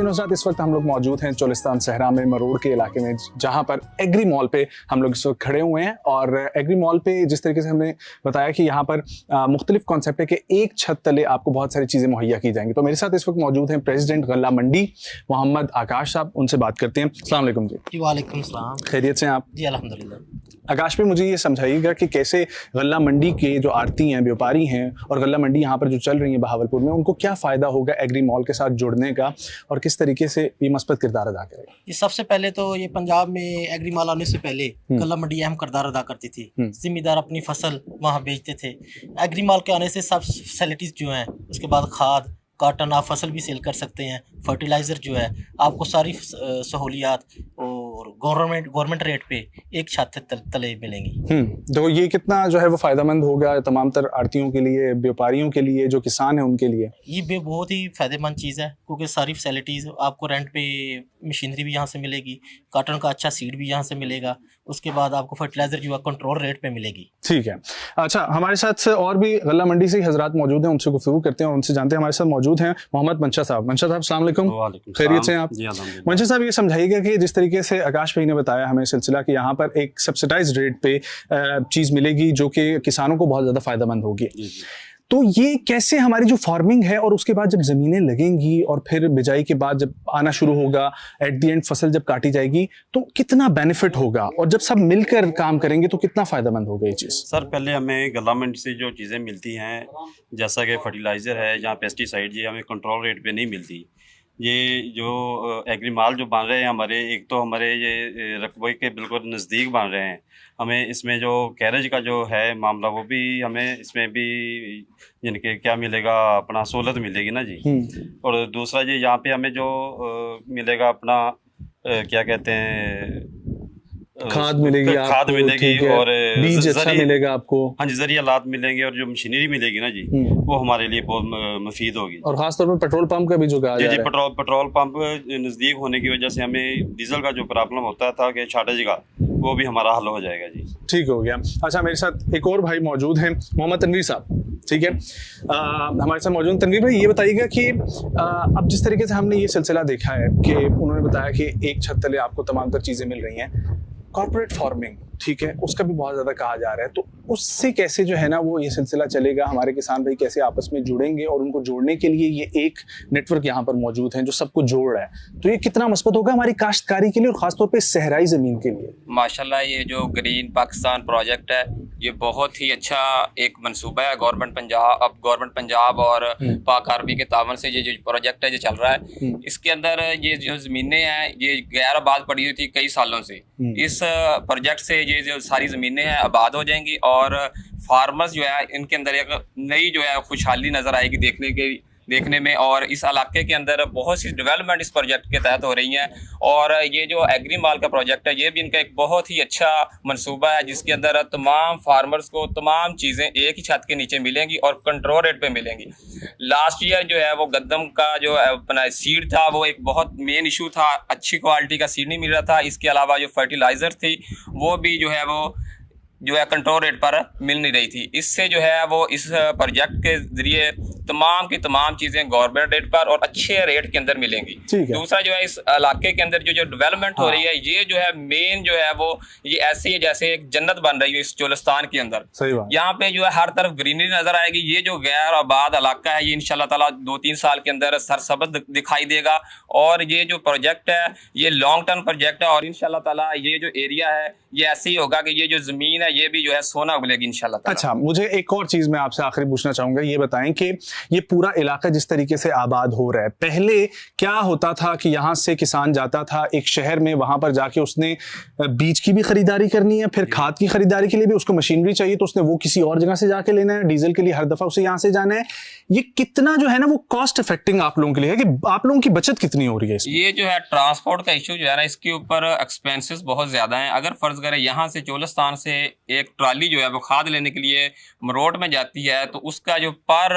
नाज़रीन हज़रात, इस वक्त हम लोग मौजूद हैं चोलिस्तान सहरा में मरोड़ के इलाके में, जहां पर एग्री मॉल पे हम लोग इस वक्त खड़े हुए हैं। और एग्री मॉल पे जिस तरीके से हमने बताया कि यहाँ पर मुख्तलिफ कॉन्सेप्ट है कि एक छत तले आपको बहुत सारी चीज़ें मुहैया की जाएंगी। तो मेरे साथ इस वक्त मौजूद हैं प्रेसिडेंट गल्ला मंडी मोहम्मद आकाश साहब, उनसे बात करते हैं। अस्सलाम वालेकुम जी। वालेकुम सलाम। खैरियत से हैं आप? जी अल्हम्दुलिल्लाह। आकाश पे मुझे ये समझाइएगा कि कैसे गल्ला मंडी के जो आड़ती हैं, व्यापारी हैं और गल्ला मंडी यहाँ पर जो चल रही है बहावलपुर में, उनको क्या फ़ायदा होगा एग्री मॉल के साथ जुड़ने का और किस तरीके से ये मस्बत किरदार अदा करेगा? ये सबसे पहले तो ये पंजाब में एग्री मॉल आने से पहले गल्ला मंडी अहम किरदार अदा करती थी। जिम्मेदार अपनी फसल वहाँ बेचते थे। एग्री मॉल के आने से सब फैसिलिटीज़ जो हैं, उसके बाद खाद काटन, आप फसल भी सेल कर सकते हैं, फर्टिलाइज़र जो है आपको सारी सहूलियात और गवर्नमेंट रेट पे एक छत तले मिलेंगी। तो ये कितना जो है वो फ़ायदेमंद होगा तमाम तर आड़तियों के लिए, व्यापारियों के लिए, जो किसान हैं उनके लिए? ये बहुत ही फ़ायदेमंद चीज़ है, क्योंकि सारी फैसिलिटीज़ आपको रेंट पे, मशीनरी भी यहाँ से मिलेगी, काटन का अच्छा सीड भी यहाँ से मिलेगा, उसके बाद आपको फर्टिलाइज़र जो है कंट्रोल रेट पे मिलेगी। ठीक है। अच्छा, हमारे साथ और भी गल्ला मंडी से हजरात मौजूद हैं, उनसे गुफ्तगू करते हैं और उनसे जानते हैं। हमारे साथ मौजूद हैं मोहम्मद मंशा साहब। मंशा साहब अस्सलाम वालेकुम। खैरियत से हैं आप? मंशा साहब, ये समझाइएगा कि जिस तरीके से आकाश भाई ने बताया हमें सिलसिला कि यहाँ पर एक सब्सिडाइज रेट पे चीज़ मिलेगी जो कि किसानों को बहुत ज़्यादा फ़ायदेमंद होगी, तो ये कैसे हमारी जो फार्मिंग है और उसके बाद जब ज़मीनें लगेंगी और फिर बिजाई के बाद जब आना शुरू होगा, एट द एंड फसल जब काटी जाएगी, तो कितना बेनिफिट होगा और जब सब मिलकर काम करेंगे तो कितना फ़ायदेमंद होगा ये चीज़? सर, पहले हमें गल्ला मंडी से जो चीज़ें मिलती हैं, जैसा कि फर्टिलाइज़र है या पेस्टिसाइड, ये हमें कंट्रोल रेट पे नहीं मिलती। ये जो एग्री मॉल जो बन रहे हैं हमारे, एक तो हमारे ये रकबे के बिल्कुल नज़दीक बन रहे हैं, हमें इसमें जो कैरेज का जो है मामला, वो भी हमें इसमें भी जिनके क्या मिलेगा, अपना सहूलत मिलेगी ना जी। और दूसरा ये यहाँ पे हमें जो मिलेगा अपना क्या कहते हैं, खाद मिलेगी और बीज अच्छा मिलेगा आपको। हाँ जी, ज़रियालात मिलेंगे और जो मशीनरी मिलेगी ना जी, वो हमारे लिए बहुत मुफीद होगी। और खासतौर पर पेट्रोल पंप का भी जो कहा जा रहा है, पेट्रोल पंप नज़दीक होने की वजह से हमें डीजल का जो प्रॉब्लम होता था कि शॉर्टेज का, वो भी हमारा हल हो जाएगा जी। ठीक हो गया। अच्छा, मेरे साथ एक और भाई मौजूद हैं, मोहम्मद तनवीर साहब। ठीक है, हमारे साथ मौजूद तनवीर भाई, ये बताइएगा कि अब जिस तरीके से हमने ये सिलसिला देखा है कि उन्होंने बताया कि एक छत तले आपको तमाम तर चीज़ें मिल रही हैं, कॉर्पोरेट फार्मिंग, ठीक है, उसका भी बहुत ज़्यादा कहा जा रहा है, तो उससे कैसे जो है ना वो ये सिलसिला चलेगा? हमारे किसान भाई कैसे आपस में जुड़ेंगे? और उनको जोड़ने के लिए ये एक नेटवर्क यहाँ पर मौजूद है जो सबको जोड़ रहा है, तो ये कितना मस्बत होगा हमारी काश्तकारी के लिए और ख़ासतौर पे सहराई ज़मीन के लिए? माशाल्लाह, ये जो ग्रीन पाकिस्तान प्रोजेक्ट है, ये बहुत ही अच्छा एक मंसूबा है गवर्नमेंट पंजाब और पाक आर्मी के तावन से ये जो प्रोजेक्ट है जो चल रहा है, इसके अंदर ये जो ज़मीनें हैं ये गैर आबाद पड़ी हुई थी कई सालों से। इस प्रोजेक्ट से ये जो सारी ज़मीनें हैं आबाद हो जाएंगी और फार्मर्स जो है इनके अंदर एक नई जो है खुशहाली नज़र आएगी देखने में। और इस इलाके के अंदर बहुत सी डेवलपमेंट इस प्रोजेक्ट के तहत हो रही हैं। और ये जो एग्री मॉल का प्रोजेक्ट है, ये भी इनका एक बहुत ही अच्छा मंसूबा है, जिसके अंदर तमाम फार्मर्स को तमाम चीज़ें एक ही छत के नीचे मिलेंगी और कंट्रोल रेट पे मिलेंगी। लास्ट ईयर जो है वो गंदम का जो अपना सीड था, वो एक बहुत मेन इशू था, अच्छी क्वालिटी का सीड नहीं मिल रहा था। इसके अलावा जो फर्टिलाइज़र थी वो भी जो है वो कंट्रोल रेट पर मिल नहीं रही थी। इससे जो है वो इस प्रोजेक्ट के जरिए तमाम की तमाम चीज़ें गवर्नमेंट रेट पर और अच्छे रेट के अंदर मिलेंगी। दूसरा जो है इस इलाके के अंदर जो डेवलपमेंट हो रही है, ये जो है मेन जो है वो ये ऐसे ही जैसे एक जन्नत बन रही है इस चोलिस्तान के अंदर। यहाँ पे जो है हर तरफ ग्रीनरी नजर आएगी। ये जो गैर आबाद इलाका है, ये इंशाल्लाह ताला 2-3 साल के अंदर सरसब्ज़ दिखाई देगा। और ये जो प्रोजेक्ट है ये लॉन्ग टर्म प्रोजेक्ट है और इंशाल्लाह ताला ये जो एरिया है ये ऐसे ही होगा कि ये जो ज़मीन है ये भी जो है सोना उगलेगी इंशाल्लाह ताला। अच्छा, मुझे एक और चीज़ मैं आपसे आखिरी पूछना चाहूँगा, ये बताएं कि ये पूरा इलाका जिस तरीके से आबाद हो रहा है, पहले क्या होता था कि यहाँ से किसान जाता था एक शहर में, वहाँ पर जाके उसने बीज की भी खरीदारी करनी है, फिर खाद की खरीदारी के लिए भी उसको मशीनरी चाहिए तो उसने वो किसी और जगह से जाके लेना है, डीजल के लिए हर दफ़ा उसे यहाँ से जाना है। ये कितना जो है ना वो कॉस्ट इफेक्टिंग आप लोगों के लिए है कि आप लोगों की बचत कितनी हो रही है इसमें? ये जो है ट्रांसपोर्ट का इशू जो है ना, इसके ऊपर एक्सपेंसेस बहुत ज़्यादा हैं। अगर फ़र्ज़ करें यहाँ से चोलिस्तान से एक ट्राली जो है वो खाद लेने के लिए मरोड़ में जाती है, तो उसका जो पर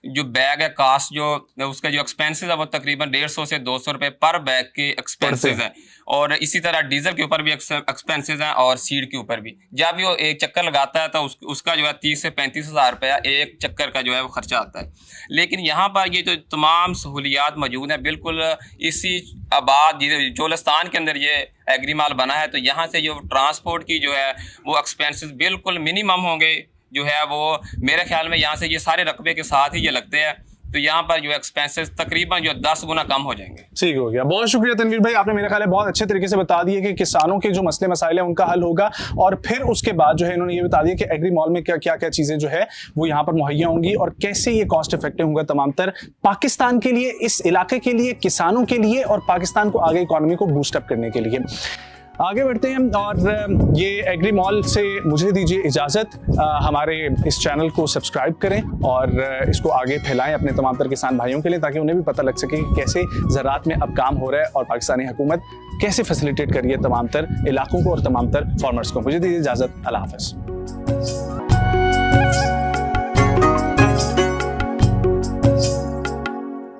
जो बैग है कास्ट जो उसका जो एक्सपेंसेस है वो तकरीबन 150 से 200 रुपए पर बैग के एक्सपेंसेस हैं। और इसी तरह डीजल के ऊपर भी एक्सपेंसेस हैं और सीड के ऊपर भी। जब भी वो एक चक्कर लगाता है तो उसका जो है 30 से 35 हज़ार रुपया एक चक्कर का जो है वो खर्चा आता है। लेकिन यहाँ पर ये जो तमाम सहूलियात मौजूद हैं बिल्कुल इसी आबाद जोलिस्तान के अंदर ये एग्री मॉल बना है, तो यहाँ से जो ट्रांसपोर्ट की जो है वो एक्सपेंसेस बिल्कुल मिनिमम होंगे। जो है वो मेरे ख्याल में यहाँ से ये सारे रकबे के साथ ही ये लगते हैं, तो यहाँ पर जो एक्सपेंसेस तकरीबन जो 10 गुना कम हो जाएंगे। ठीक हो गया, बहुत शुक्रिया तनवीर भाई, आपने मेरे ख्याल है बहुत अच्छे तरीके से बता दिए कि किसानों के जो मसले मसाइल हैं उनका हल होगा, और फिर उसके बाद जो है इन्होंने ये बता दिया कि एग्री मॉल में क्या क्या क्या चीजें जो है वो यहाँ पर मुहैया होंगी और कैसे ये कॉस्ट इफेक्टिव होगा तमाम तर पाकिस्तान के लिए, इस इलाके के लिए, किसानों के लिए और पाकिस्तान को आगे इकॉनमी को बूस्ट अप करने के लिए। आगे बढ़ते हैं और ये एग्री मॉल से मुझे दीजिए इजाज़त। हमारे इस चैनल को सब्सक्राइब करें और इसको आगे फैलाएं अपने तमाम तर किसान भाइयों के लिए, ताकि उन्हें भी पता लग सके कि कैसे ज़राअत में अब काम हो रहा है और पाकिस्तानी हुकूमत कैसे फैसिलिटेट कर रही है तमाम तर इलाकों को और तमाम तर फार्मर्स को। मुझे दीजिए इजाज़त, अल्लाह हाफ़िज़।